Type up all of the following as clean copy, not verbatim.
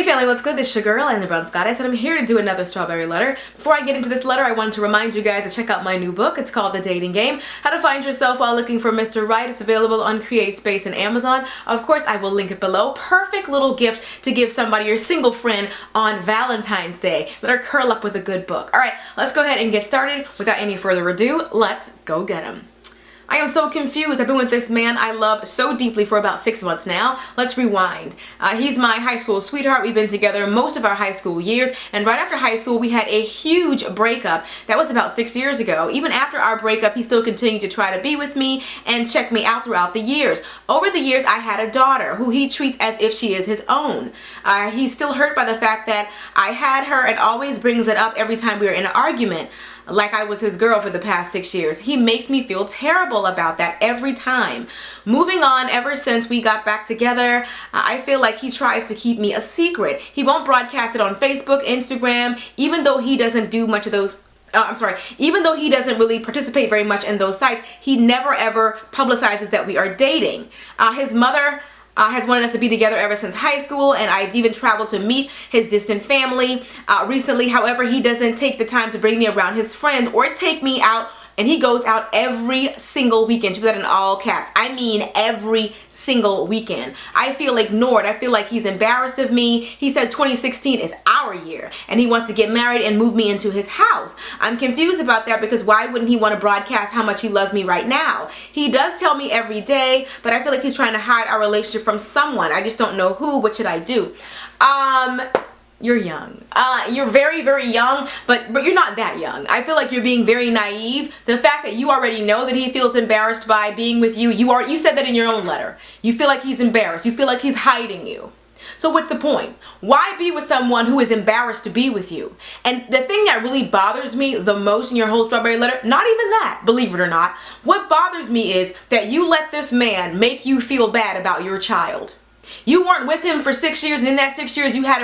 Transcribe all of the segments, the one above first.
family, what's good? This is your girl and the Brown Goddess, and I'm here to do another strawberry letter. Before I get into this letter, I wanted to remind you guys to check out my new book. It's called The Dating Game: How to Find Yourself While Looking for Mr. Right. It's available on Create Space and Amazon. Of course, I will link it below. Perfect little gift to give somebody, your single friend, on Valentine's Day. Let her curl up with a good book. All right, let's go ahead and get started. Without any further ado, let's go get him. I am so confused. I've been with this man I love so deeply for about 6 months now. Let's rewind. He's my high school sweetheart. We've been together most of our high school years, and right after high school we had a huge breakup. That was about 6 years ago. Even after our breakup, he still continued to try to be with me and check me out throughout the years. Over the years, I had a daughter who he treats as if she is his own. He's still hurt by the fact that I had her and always brings it up every time we are in an argument, like I was his girl for the past 6 years. He makes me feel terrible about that every time. Moving on, ever since we got back together, I feel like he tries to keep me a secret. He won't broadcast it on Facebook, Instagram, even though he doesn't do much of those. Even though he doesn't really participate very much in those sites, he never ever publicizes that we are dating. His mother has wanted us to be together ever since high school, and I've even traveled to meet his distant family recently. However, he doesn't take the time to bring me around his friends or take me out, and he goes out every single weekend. She put that in all caps. I mean every single weekend. I feel ignored. I feel like he's embarrassed of me. He says 2016 is our year, and he wants to get married and move me into his house. I'm confused about that because why wouldn't he want to broadcast how much he loves me right now? He does tell me every day, but I feel like he's trying to hide our relationship from someone. I just don't know who. What should I do? You're young. You're very, very young, but you're not that young. I feel like you're being very naive. The fact that you already know that he feels embarrassed by being with you, you said that in your own letter. You feel like he's embarrassed. You feel like he's hiding you. So what's the point? Why be with someone who is embarrassed to be with you? And the thing that really bothers me the most in your whole strawberry letter, not even that, believe it or not, what bothers me is that you let this man make you feel bad about your child. You weren't with him for 6 years, and in that 6 years you had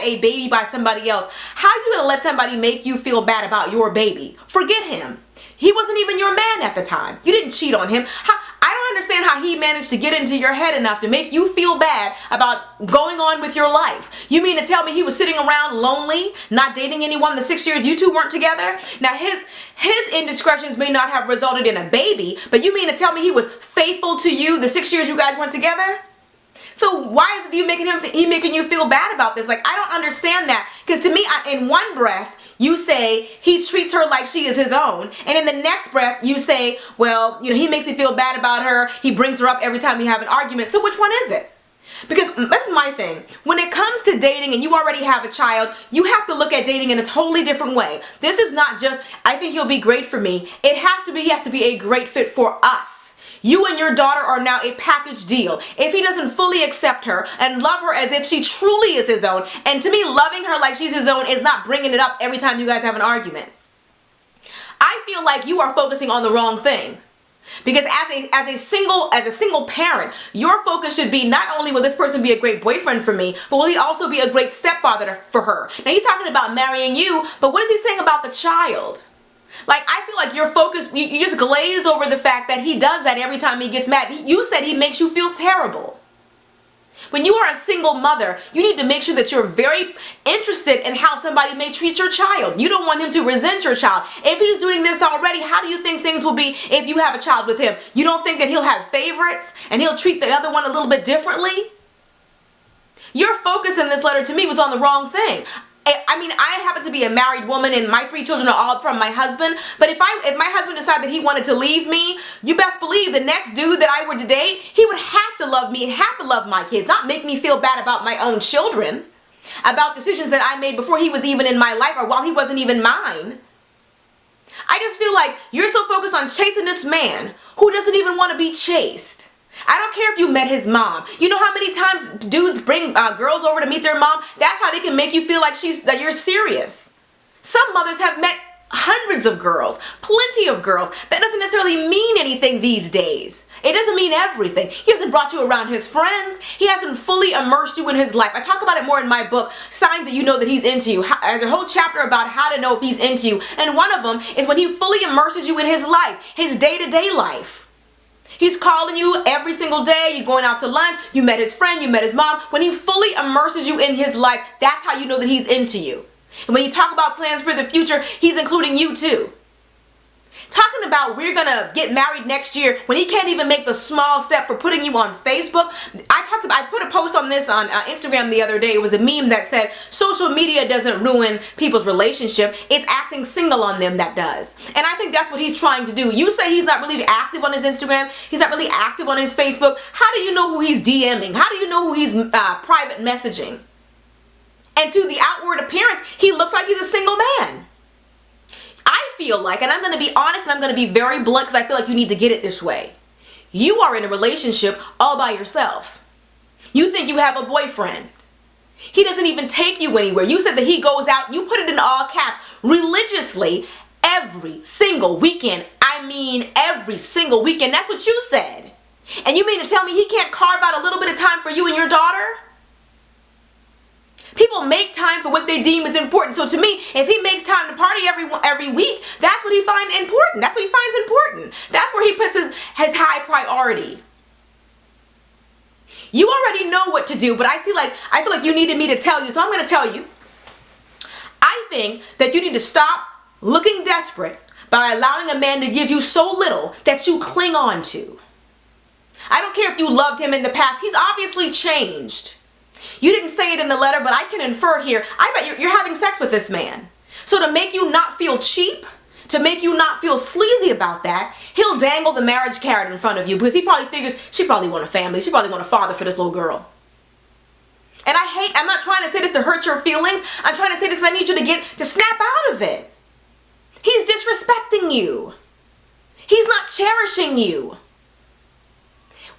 a baby by somebody else. How are you going to let somebody make you feel bad about your baby? Forget him. He wasn't even your man at the time. You didn't cheat on him. I don't understand how he managed to get into your head enough to make you feel bad about going on with your life. You mean to tell me he was sitting around lonely, not dating anyone the 6 years you two weren't together? Now his indiscretions may not have resulted in a baby, but you mean to tell me he was faithful to you the 6 years you guys weren't together? So why is it he making you feel bad about this? Like, I don't understand that. Because to me, in one breath, you say he treats her like she is his own. And in the next breath, you say, well, he makes me feel bad about her. He brings her up every time we have an argument. So which one is it? Because that's my thing. When it comes to dating and you already have a child, you have to look at dating in a totally different way. This is not just, I think he'll be great for me. He has to be a great fit for us. You and your daughter are now a package deal. If he doesn't fully accept her and love her as if she truly is his own, and to me, loving her like she's his own is not bringing it up every time you guys have an argument. I feel like you are focusing on the wrong thing. Because as a single parent, your focus should be not only will this person be a great boyfriend for me, but will he also be a great stepfather for her. Now he's talking about marrying you, but what is he saying about the child? Like, I feel like you're focused, you just glaze over the fact that he does that every time he gets mad. You said he makes you feel terrible. When you are a single mother, you need to make sure that you're very interested in how somebody may treat your child. You don't want him to resent your child. If he's doing this already, how do you think things will be if you have a child with him? You don't think that he'll have favorites and he'll treat the other one a little bit differently? Your focus in this letter to me was on the wrong thing. I mean, I happen to be a married woman and my 3 children are all from my husband, but if my husband decided that he wanted to leave me, you best believe the next dude that I were to date, he would have to love me and have to love my kids, not make me feel bad about my own children, about decisions that I made before he was even in my life or while he wasn't even mine. I just feel like you're so focused on chasing this man who doesn't even want to be chased. I don't care if you met his mom. You know how many times dudes bring girls over to meet their mom? That's how they can make you feel like that you're serious. Some mothers have met hundreds of girls, plenty of girls. That doesn't necessarily mean anything these days. It doesn't mean everything. He hasn't brought you around his friends. He hasn't fully immersed you in his life. I talk about it more in my book, Signs That You Know That He's Into You. There's a whole chapter about how to know if he's into you. And one of them is when he fully immerses you in his life, his day-to-day life. He's calling you every single day. You're going out to lunch. You met his friend. You met his mom. When he fully immerses you in his life, that's how you know that he's into you. And when you talk about plans for the future, he's including you too. Talking about we're gonna get married next year when he can't even make the small step for putting you on Facebook. I put a post on this on Instagram the other day. It was a meme that said social media doesn't ruin people's relationship. It's acting single on them that does. And I think that's what he's trying to do. You say he's not really active on his Instagram. He's not really active on his Facebook. How do you know who he's DMing? How do you know who he's private messaging? And to the outward appearance, he looks like he's a single man. I feel like, and I'm going to be honest and I'm going to be very blunt because I feel like you need to get it this way. You are in a relationship all by yourself. You think you have a boyfriend. He doesn't even take you anywhere. You said that he goes out, you put it in all caps, religiously every single weekend. I mean every single weekend. That's what you said. And you mean to tell me he can't carve out a little bit of time for you and your daughter? People make time for what they deem is important. So to me, if he makes time to party every week, that's what he finds important. That's what he finds important. That's where he puts his high priority. You already know what to do, but I feel like you needed me to tell you, so I'm going to tell you. I think that you need to stop looking desperate by allowing a man to give you so little that you cling on to. I don't care if you loved him in the past. He's obviously changed. You didn't say it in the letter, but I can infer here. I bet you're having sex with this man. So to make you not feel cheap, to make you not feel sleazy about that, he'll dangle the marriage carrot in front of you because he probably figures she probably want a family. She probably want a father for this little girl. And I'm not trying to say this to hurt your feelings. I'm trying to say this because I need you to snap out of it. He's disrespecting you. He's not cherishing you.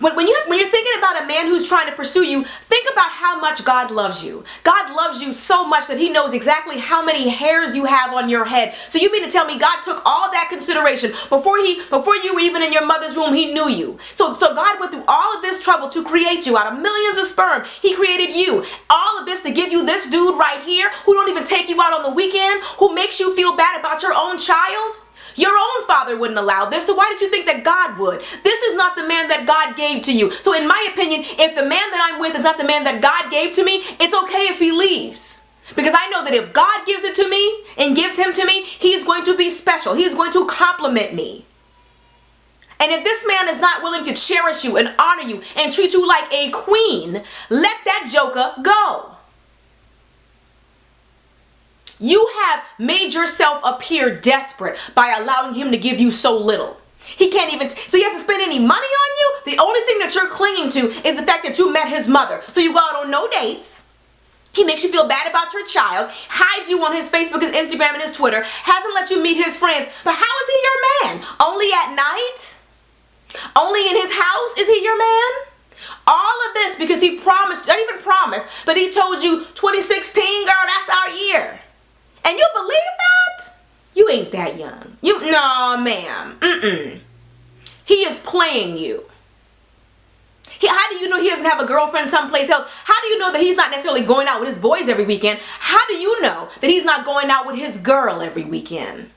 When you're thinking about a man who's trying to pursue you, think about how much God loves you. God loves you so much that he knows exactly how many hairs you have on your head. So you mean to tell me God took all that consideration before you were even in your mother's womb, he knew you. So God went through all of this trouble to create you out of millions of sperm. He created you. All of this to give you this dude right here who don't even take you out on the weekend, who makes you feel bad about your own child. Your own father wouldn't allow this, so why did you think that God would? This is not the man that God gave to you. So in my opinion, if the man that I'm with is not the man that God gave to me, it's okay if he leaves. Because I know that if God gives it to me and gives him to me, he's going to be special. He's going to compliment me. And if this man is not willing to cherish you and honor you and treat you like a queen, let that joker go. You have made yourself appear desperate by allowing him to give you so little. He can't even, so he hasn't spent any money on you. The only thing that you're clinging to is the fact that you met his mother. So you go out on no dates. He makes you feel bad about your child, hides you on his Facebook, his Instagram, and his Twitter, hasn't let you meet his friends. But how is he your man? Only at night? Only in his house is he your man? All of this because he promised, not even promised, but he told you 2016, girl, that's our year. And you believe that? You ain't that young. No, ma'am. He is playing you. How do you know he doesn't have a girlfriend someplace else? How do you know that he's not necessarily going out with his boys every weekend? How do you know that he's not going out with his girl every weekend?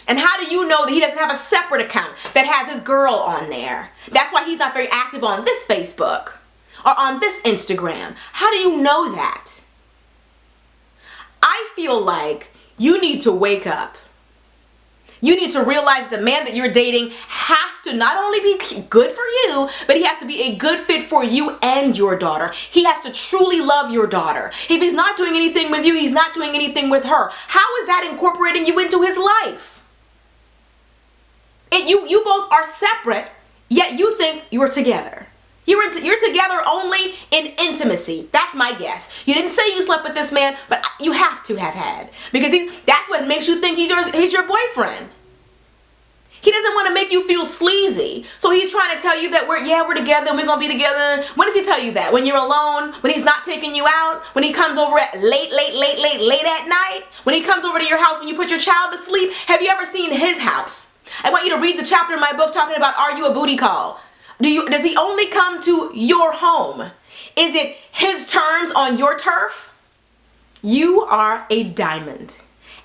And how do you know that he doesn't have a separate account that has his girl on there? That's why he's not very active on this Facebook or on this Instagram. How do you know that? I feel like you need to wake up. You need to realize that the man that you're dating has to not only be good for you, but he has to be a good fit for you and your daughter. He has to truly love your daughter. If he's not doing anything with you, he's not doing anything with her. How is that incorporating you into his life? You both are separate, yet you think you're together. You're together only in intimacy. That's my guess. You didn't say you slept with this man, but you have to have had. Because that's what makes you think he's your boyfriend. He doesn't want to make you feel sleazy. So he's trying to tell you that we're together and we're going to be together. When does he tell you that? When you're alone? When he's not taking you out? When he comes over at late at night? When he comes over to your house when you put your child to sleep? Have you ever seen his house? I want you to read the chapter in my book talking about Are You a Booty Call? Does he only come to your home? Is it his terms on your turf? You are a diamond.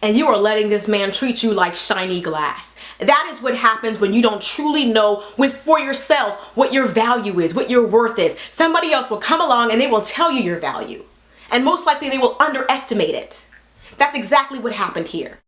and you are letting this man treat you like shiny glass. That is what happens when you don't truly know for yourself what your value is, what your worth is. Somebody else will come along and they will tell you your value. And most likely they will underestimate it. That's exactly what happened here.